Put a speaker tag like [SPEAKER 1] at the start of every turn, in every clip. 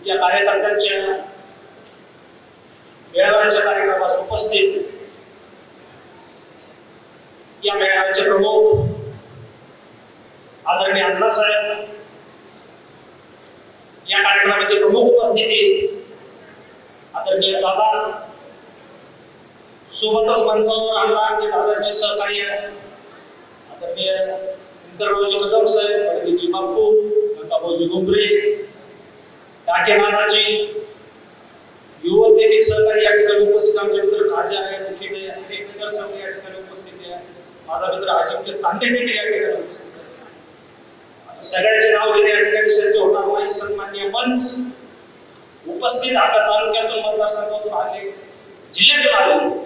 [SPEAKER 1] या कार्यकर्त्यांच्या मेळाव्याच्या कार्यक्रमास उपस्थित या मेळाव्याचे प्रमुख आदरणीय अण्णासाहेब, या कार्यक्रमाची प्रमुख उपस्थिती आदरणीय दादा, सोबतच मंचावर अण्णा आणि दादांचे सहकार्य आदरणीय इंद्ररावजी कदम साहेब, पडवीजी बापू, गंगाभाऊजी घुमरे, डाके नानाजी, युवक देखील सहकारी या ठिकाणी उपस्थित, आमचे मित्र काळजा आहे, मुख्य अनेक नगरसेवक या ठिकाणी उपस्थित आहे, माझा मित्र अजिंक्य चांदे देखील या ठिकाणी उपस्थित आहे. आता सगळ्यांचे नाव घेणे या ठिकाणी शक्य होणार नाही. सन्माननीय मंच उपस्थित आपल्या तालुक्यातून, मतदारसंघातून आले, जिल्ह्यातून आले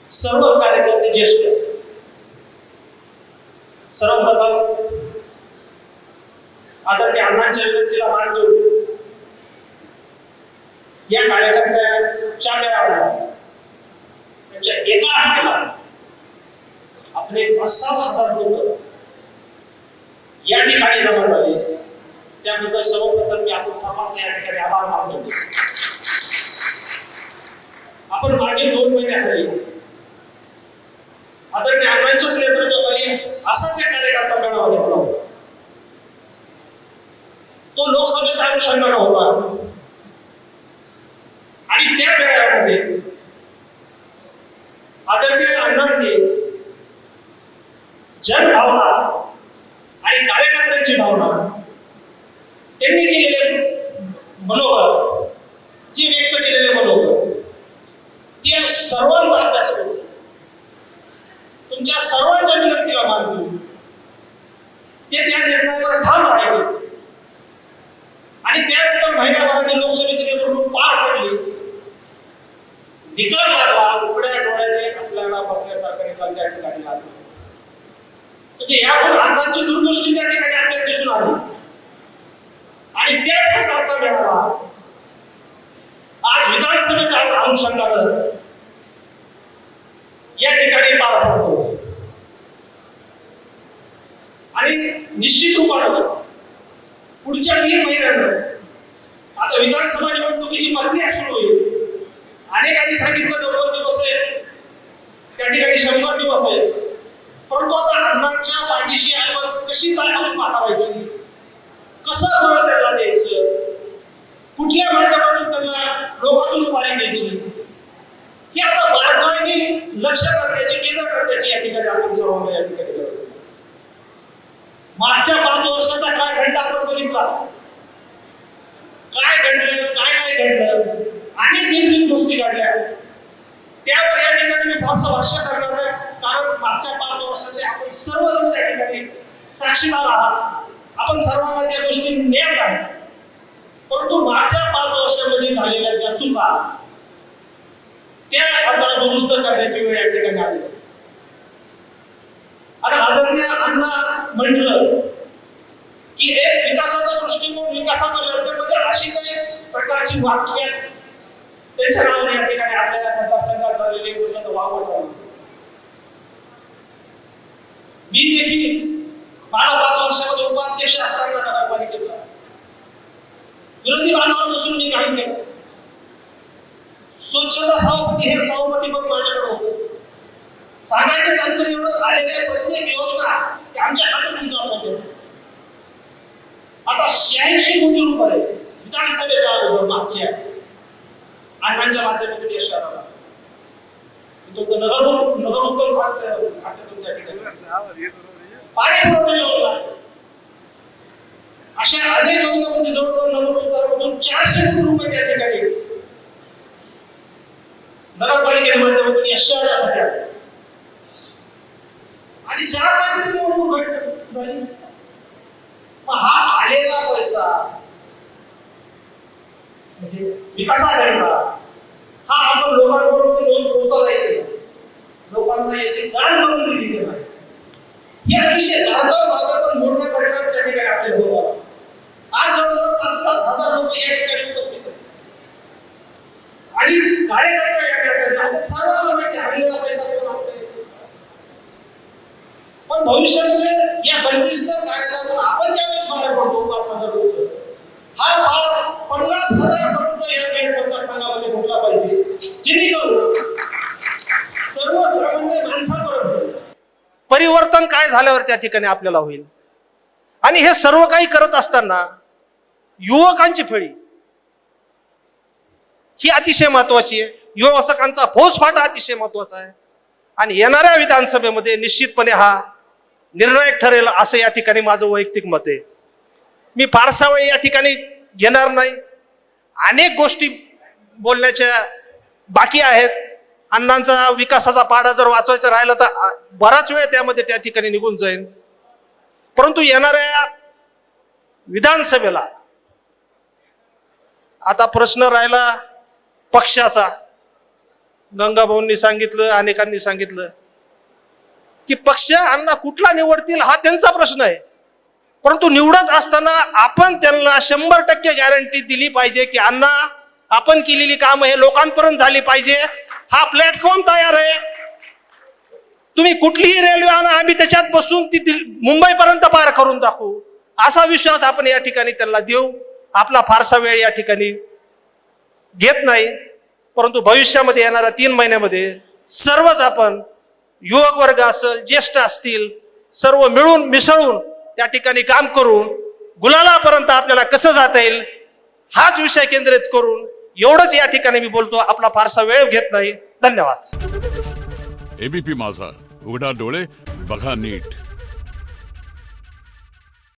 [SPEAKER 1] सर्वच कार्यकर्ते ज्येष्ठ, सर्वप्रथम आदरणीय अण्णांच्या विनंतीला मान देऊन या कार्यकर्त्यांच्या मेळाव्याला त्यांच्या एका हंगाला आपले 5,000 लोक या ठिकाणी जमा झाले, त्याबद्दल सर्वप्रथम मी आपण सर्वांचे या ठिकाणी आभार मानतो. आपण मागील 2 महिन्याखाली आदरणीय अण्णांच्याच नेतृत्वाखाली असाच एक कार्यकर्ता मेळावा घेतला होता. तो लोकसभेचा अनुषंगाने होता आणि त्या मेळाव्यामध्ये आदरणीय अण्णांनी जनभावना आणि कार्यकर्त्यांची भावना, त्यांनी केलेले मनोबल, जे व्यक्त केलेले मनोबल, त्या सर्वांचा अभ्यास करून तुमच्या सर्वांच्या विनंतीला मान देऊन ते त्या निर्णयावर ठाम राहिले आणि त्यानंतर महिन्याभराने लोकसभेची निवडणूक पार पडली. निकाल लागला, उघड्या डोळ्याने आपल्याला बघण्यासारखा निकाल त्या ठिकाणी लागला. म्हणजे यावर अण्णांची दूरदृष्टी त्या ठिकाणी आपल्याला दिसून आली आणि त्याच प्रकारचा मेळावा आज विधानसभेच्या अनुषंगाने या ठिकाणी पार पडतो आणि निश्चित रूपाने पुढच्या 3 महिन्यांना आता विधानसभा निवडणुकीची प्रक्रिया सुरू होईल. अनेकांनी सांगितलं 90 दिवस आहे, त्या ठिकाणी 100 दिवस आहे, परंतु आता अण्णांच्या पाठीशी आपण कशी ताकद मारायची, कसं बरं त्यांना द्यायचं, कुठल्या माध्यमातून त्यांना लोकांतून उभारी द्यायची, ही आता बारकाईने लक्ष करण्याची, केंद्र करण्याची या ठिकाणी आपण सर्वांना या ठिकाणी गरज आहे. मागच्या 5 वर्षाचा काय घडला आपण बघितला, काय घडलं काय नाही घडलं, अनेक देखील गोष्टी घडल्या. त्यावर या ठिकाणी मी फारसं भाष्य करणार नाही, कारण मागच्या 5 वर्षाचे आपण सर्वजण त्या ठिकाणी साक्षीदार आहात. आपण सर्वांना त्या गोष्टी ज्ञात आहे. परंतु मागच्या 5 वर्षामध्ये झालेल्या ज्या चुका त्या आता दुरुस्त करण्याची वेळ या ठिकाणी आली. आता आदरणीय अण्णा म्हटलं की एक विकासाचा दृष्टिकोन, विकासाचा लक्ष्य म्हणजे अशी काही प्रकारची वाक्य त्यांच्या नावाने या ठिकाणी आपल्या मतदारसंघात झालेले उन्नत वावट. मी देखील माझा 5 वर्षामध्ये उपाध्यक्ष असताना नगरपालिकेचा विरोधी बांधावर बसून मी काम केलं. स्वच्छता सभापती हे सभापती पण माझ्याकडे होते. सांगायचं तात्पर्य एवढंच, आलेल्या प्रत्येक योजना ते आमच्या हातातून जात होते. आता 86 कोटी रुपये विधानसभेच्या अगोदर मागच्या अण्णांच्या माध्यमातून यश आला. तो नगरोत्तर खात्यातून त्या ठिकाणी पाणी पुरवठा योजना, अशा अनेक योजनांमध्ये जवळजवळ नगरोत्तरामधून 400 कोटी रुपये त्या ठिकाणी नगरपालिकेच्या माध्यमातून यश आल्यासाठी आणि 4 महिन्यात निवडणूक झाली. हा आलेला पैसा म्हणजे विकासाकरिता हा आपण लोकांपर्यंत घेऊन पोहोचवला, लोकांना याची जाण करून दिली नाही. हे अतिशय जाणकार बाबत पण मोठा परिणाम त्या ठिकाणी आपल्याला होत आला. आज जवळजवळ 5-7 हजार लोक या ठिकाणी उपस्थित आहेत आणि कार्यकर्ता या ठिकाणी आपण सर्वांना माहिती आलेला पैसा कोण आणतोय. पण भविष्यामध्ये या बंदिस्त कार्यक्रमातून आपण ज्यावेळेस बाहेर पडतो 5,000 लोक, हा भाग
[SPEAKER 2] परिवर्तन काय झाल्यावर त्या ठिकाणी आपल्याला होईल. आणि हे सर्व काही करत असताना युवकांची फळी ही अतिशय महत्वाची आहे. युवकांचा फौजफाटा अतिशय महत्वाचा आहे. आणि येणाऱ्या विधानसभेमध्ये निश्चितपणे हा निर्णायक ठरेल असं या ठिकाणी माझं वैयक्तिक मत आहे. मी फारसा वेळ या ठिकाणी घेणार नाही. अनेक गोष्टी बोलण्याच्या बाकी आहेत. अण्णांचा विकासाचा पाढा जर वाचवायचा राहिला तर बराच वेळ त्यामध्ये त्या ठिकाणी निघून जाईल. परंतु येणाऱ्या विधानसभेला आता प्रश्न राहिला पक्षाचा. गंगाभाऊंनी सांगितलं, अनेकांनी सांगितलं की पक्ष अण्णा कुठला निवडतील हा त्यांचा प्रश्न आहे. परंतु निवडत असताना आपण त्यांना 100% गॅरंटी दिली पाहिजे की अण्णा आपण केलेली कामं हे लोकांपर्यंत झाली पाहिजे. हा प्लॅटफॉर्म तयार आहे. तुम्ही कुठलीही रेल्वे आणा, आम्ही त्याच्यात बसून ती मुंबईपर्यंत पार करून दाखवू असा विश्वास आपण या ठिकाणी त्यांना देऊ. आपला फारसा वेळ या ठिकाणी घेत नाही. परंतु भविष्यामध्ये येणाऱ्या 3 महिन्यामध्ये सर्वच आपण युवक वर्ग असेल, ज्येष्ठ असतील, सर्व मिळून मिसळून त्या ठिकाणी काम करून गुलालापर्यंत आपल्याला कसं जाता येईल हाच विषय केंद्रित करून एवढंच या ठिकाणी मी बोलतो. आपला फारसा वेळ घेत नाही. धन्यवाद.
[SPEAKER 3] एबीपी माझा, उघडा डोळे बघा नीट.